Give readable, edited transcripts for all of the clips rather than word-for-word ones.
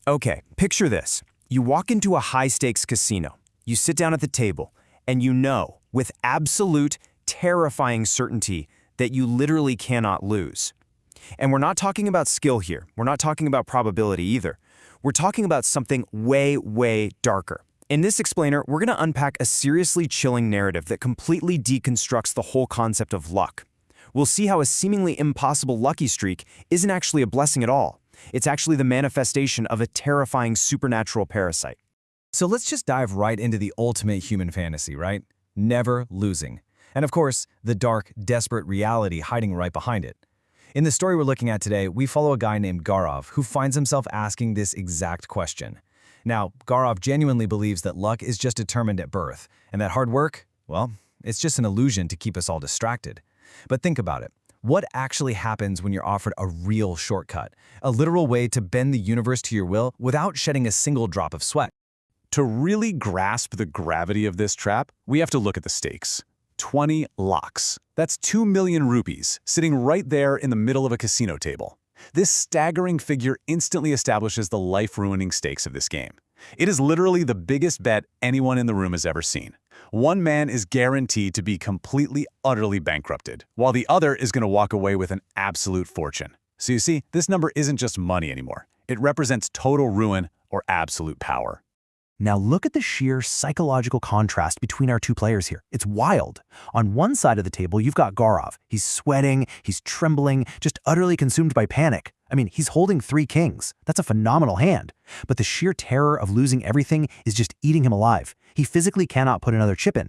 Okay, picture this. You walk into a high-stakes casino. You sit down at the table, and you know, with absolute, terrifying certainty, that you literally cannot lose. And we're not talking about skill here. We're not talking about probability either. We're talking about something way, way darker. In this explainer, we're going to unpack a seriously chilling narrative that completely deconstructs the whole concept of luck. We'll see how a seemingly impossible lucky streak isn't actually a blessing at all. It's actually the manifestation of a terrifying supernatural parasite. So let's just dive right into the ultimate human fantasy, right? Never losing. And of course, the dark, desperate reality hiding right behind it. In the story we're looking at today, we follow a guy named Gaurav who finds himself asking this exact question. Now, Gaurav genuinely believes that luck is just determined at birth, and that hard work, well, it's just an illusion to keep us all distracted. But think about it. What actually happens when you're offered a real shortcut, a literal way to bend the universe to your will without shedding a single drop of sweat? To really grasp the gravity of this trap, we have to look at the stakes. 20 lakhs. That's 2 million rupees, sitting right there in the middle of a casino table. This staggering figure instantly establishes the life-ruining stakes of this game. It is literally the biggest bet anyone in the room has ever seen. One man is guaranteed to be completely, utterly bankrupted, while the other is going to walk away with an absolute fortune. So you see, this number isn't just money anymore. It represents total ruin or absolute power. Now look at the sheer psychological contrast between our two players here. It's wild. On one side of the table, you've got Gaurav. He's sweating, he's trembling, just utterly consumed by panic. I mean, he's holding 3 kings. That's a phenomenal hand. But the sheer terror of losing everything is just eating him alive. He physically cannot put another chip in.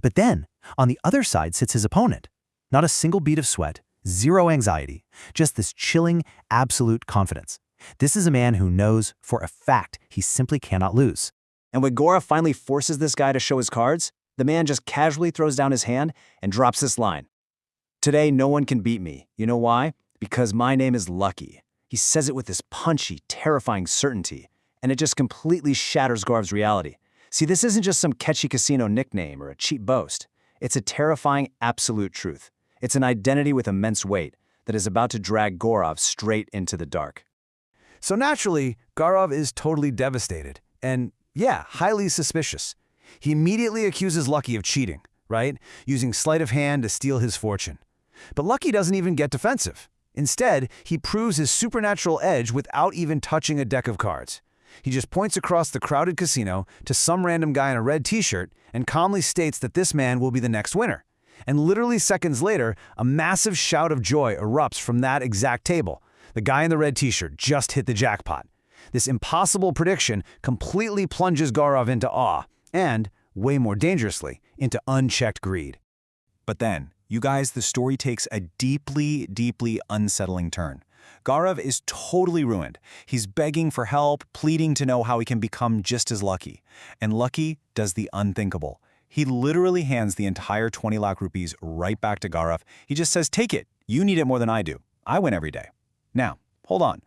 But then, on the other side sits his opponent. Not a single bead of sweat, zero anxiety, just this chilling, absolute confidence. This is a man who knows for a fact he simply cannot lose. And when Gaurav finally forces this guy to show his cards, the man just casually throws down his hand and drops this line. "Today, no one can beat me. You know why? Because my name is Lucky." He says it with this punchy, terrifying certainty, and it just completely shatters Gaurav's reality. See, this isn't just some catchy casino nickname or a cheap boast. It's a terrifying, absolute truth. It's an identity with immense weight that is about to drag Gaurav straight into the dark. So naturally, Gaurav is totally devastated and, yeah, highly suspicious. He immediately accuses Lucky of cheating, right? Using sleight of hand to steal his fortune. But Lucky doesn't even get defensive. Instead, he proves his supernatural edge without even touching a deck of cards. He just points across the crowded casino to some random guy in a red t-shirt and calmly states that this man will be the next winner. And literally seconds later, a massive shout of joy erupts from that exact table. The guy in the red t-shirt just hit the jackpot. This impossible prediction completely plunges Gaurav into awe and, way more dangerously, into unchecked greed. But then, you guys, the story takes a deeply, deeply unsettling turn. Gaurav is totally ruined. He's begging for help, pleading to know how he can become just as lucky. And Lucky does the unthinkable. He literally hands the entire 20 lakh rupees right back to Gaurav. He just says, "Take it. You need it more than I do. I win every day." Now, hold on.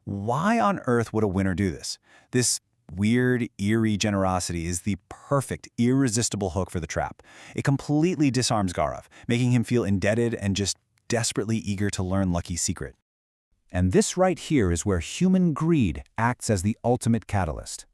Why on earth would a winner do this? This weird, eerie generosity is the perfect, irresistible hook for the trap. It completely disarms Gaurav, making him feel indebted and just desperately eager to learn Lucky's secret. And this right here is where human greed acts as the ultimate catalyst.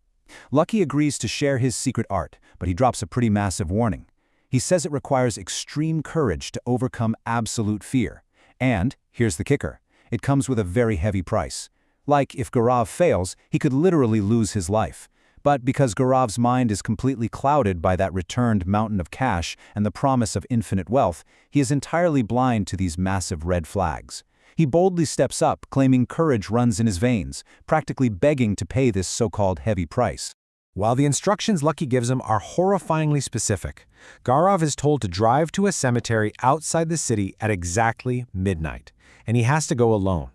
Lucky agrees to share his secret art, but he drops a pretty massive warning. He says it requires extreme courage to overcome absolute fear. And, here's the kicker, it comes with a very heavy price. Like, if Gaurav fails, he could literally lose his life. But because Gaurav's mind is completely clouded by that returned mountain of cash and the promise of infinite wealth, he is entirely blind to these massive red flags. He boldly steps up, claiming courage runs in his veins, practically begging to pay this so-called heavy price. While the instructions Lucky gives him are horrifyingly specific, Gaurav is told to drive to a cemetery outside the city at exactly midnight, and he has to go alone.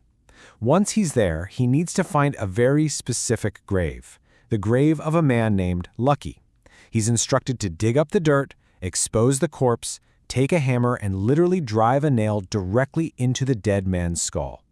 Once he's there, he needs to find a very specific grave, the grave of a man named Lucky. He's instructed to dig up the dirt, expose the corpse, take a hammer, and literally drive a nail directly into the dead man's skull.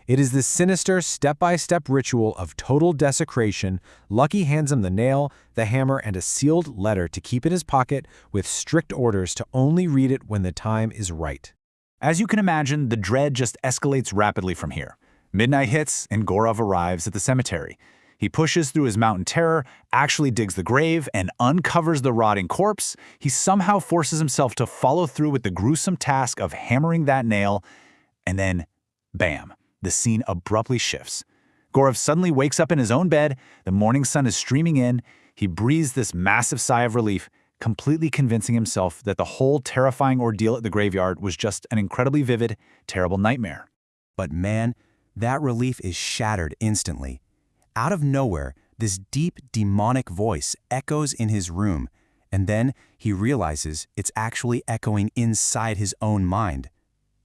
It is this sinister step-by-step ritual of total desecration. Lucky hands him the nail, the hammer, and a sealed letter to keep in his pocket with strict orders to only read it when the time is right. As you can imagine, the dread just escalates rapidly from here. Midnight hits, and Gaurav arrives at the cemetery. He pushes through his mountain terror, actually digs the grave, and uncovers the rotting corpse. He somehow forces himself to follow through with the gruesome task of hammering that nail, and then, bam, the scene abruptly shifts. Gaurav suddenly wakes up in his own bed, the morning sun is streaming in, he breathes this massive sigh of relief, completely convincing himself that the whole terrifying ordeal at the graveyard was just an incredibly vivid, terrible nightmare. But man, that relief is shattered instantly. Out of nowhere, this deep, demonic voice echoes in his room, and then he realizes it's actually echoing inside his own mind.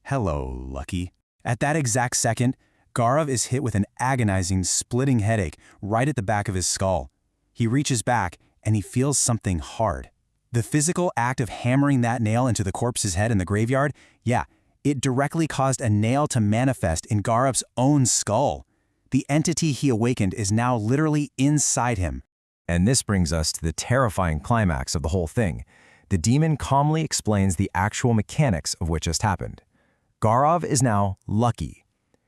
Hello, Lucky. At that exact second, Gaurav is hit with an agonizing, splitting headache right at the back of his skull. He reaches back, and he feels something hard. The physical act of hammering that nail into the corpse's head in the graveyard, yeah, it directly caused a nail to manifest in Gaurav's own skull. The entity he awakened is now literally inside him. And this brings us to the terrifying climax of the whole thing. The demon calmly explains the actual mechanics of what just happened. Gaurav is now lucky.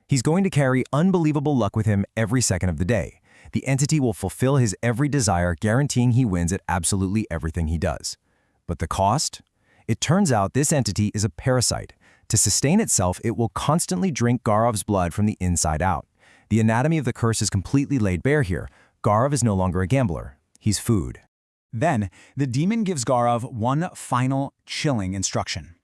He's going to carry unbelievable luck with him every second of the day. The entity will fulfill his every desire, guaranteeing he wins at absolutely everything he does. But the cost? It turns out this entity is a parasite. To sustain itself, it will constantly drink Gaurav's blood from the inside out. The anatomy of the curse is completely laid bare here. Gaurav is no longer a gambler. He's food. Then, the demon gives Gaurav one final, chilling instruction.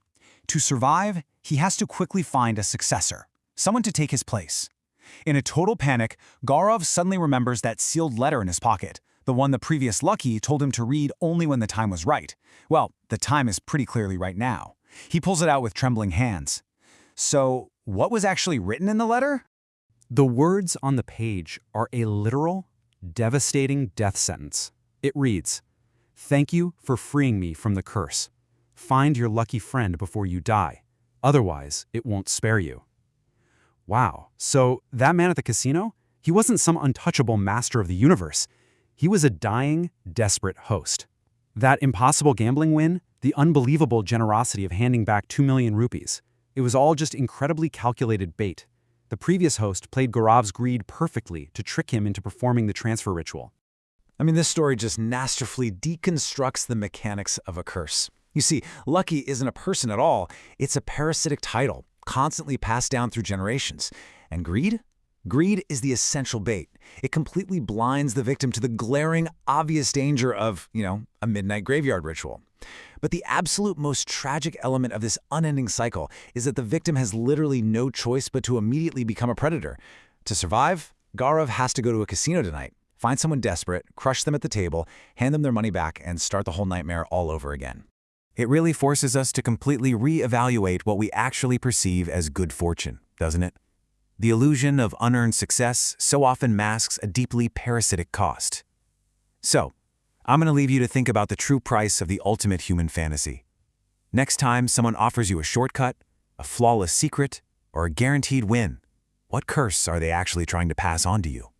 To survive, he has to quickly find a successor, someone to take his place. In a total panic, Gaurav suddenly remembers that sealed letter in his pocket, the one the previous Lucky told him to read only when the time was right. Well, the time is pretty clearly right now. He pulls it out with trembling hands. So, what was actually written in the letter? The words on the page are a literal, devastating death sentence. It reads, "Thank you for freeing me from the curse. Find your lucky friend before you die. Otherwise, it won't spare you." Wow, so that man at the casino? He wasn't some untouchable master of the universe. He was a dying, desperate host. That impossible gambling win, the unbelievable generosity of handing back 2 million rupees. It was all just incredibly calculated bait. The previous host played Gaurav's greed perfectly to trick him into performing the transfer ritual. I mean, this story just masterfully deconstructs the mechanics of a curse. You see, Lucky isn't a person at all. It's a parasitic title, constantly passed down through generations. And greed? Greed is the essential bait. It completely blinds the victim to the glaring, obvious danger of, a midnight graveyard ritual. But the absolute most tragic element of this unending cycle is that the victim has literally no choice but to immediately become a predator. To survive, Gaurav has to go to a casino tonight, find someone desperate, crush them at the table, hand them their money back, and start the whole nightmare all over again. It really forces us to completely reevaluate what we actually perceive as good fortune, doesn't it? The illusion of unearned success so often masks a deeply parasitic cost. So, I'm going to leave you to think about the true price of the ultimate human fantasy. Next time someone offers you a shortcut, a flawless secret, or a guaranteed win, what curse are they actually trying to pass on to you?